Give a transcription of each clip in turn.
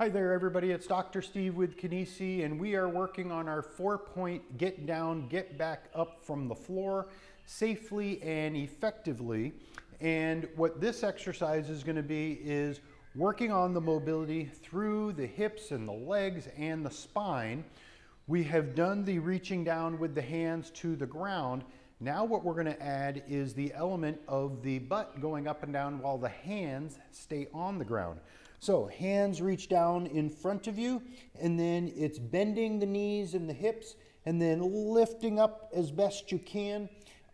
Hi there everybody, it's Dr. Steve with Kinesi, and we are working on our 4-point get down, get back up from the floor safely and effectively. And what this exercise is going to be is working on the mobility through the hips and the legs and the spine. We have done the reaching down with the hands to the ground. Now what we're going to add is the element of the butt going up and down while the hands stay on the ground. So hands reach down in front of you, and then it's bending the knees and the hips and then lifting up as best you can.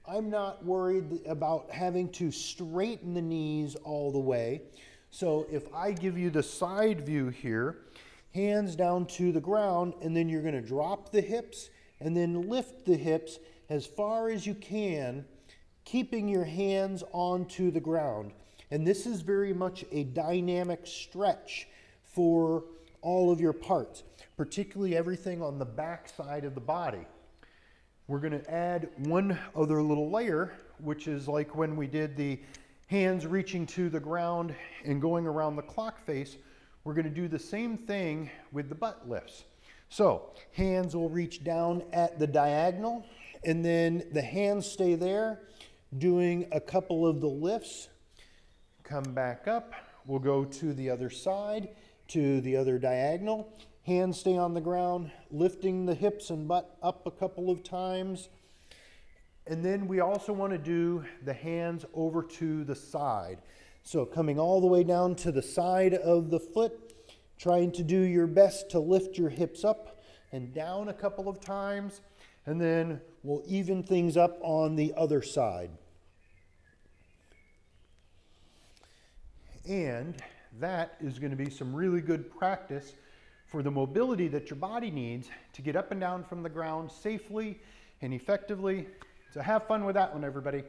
I'm not worried about having to straighten the knees all the way. So if I give you the side view here, hands down to the ground, and then you're going to drop the hips and then lift the hips as far as you can, keeping your hands onto the ground. And this is very much a dynamic stretch for all of your parts, particularly everything on the back side of the body. We're going to add one other little layer, which is like when we did the hands reaching to the ground and going around the clock face. We're going to do the same thing with the butt lifts. So hands will reach down at the diagonal, and then the hands stay there doing a couple of the lifts. Come back up, we'll go to the other side, to the other diagonal. Hands stay on the ground, lifting the hips and butt up a couple of times. And then we also want to do the hands over to the side. So coming all the way down to the side of the foot, trying to do your best to lift your hips up and down a couple of times. And then we'll even things up on the other side. And that is going to be some really good practice for the mobility that your body needs to get up and down from the ground safely and effectively. So have fun with that one, everybody.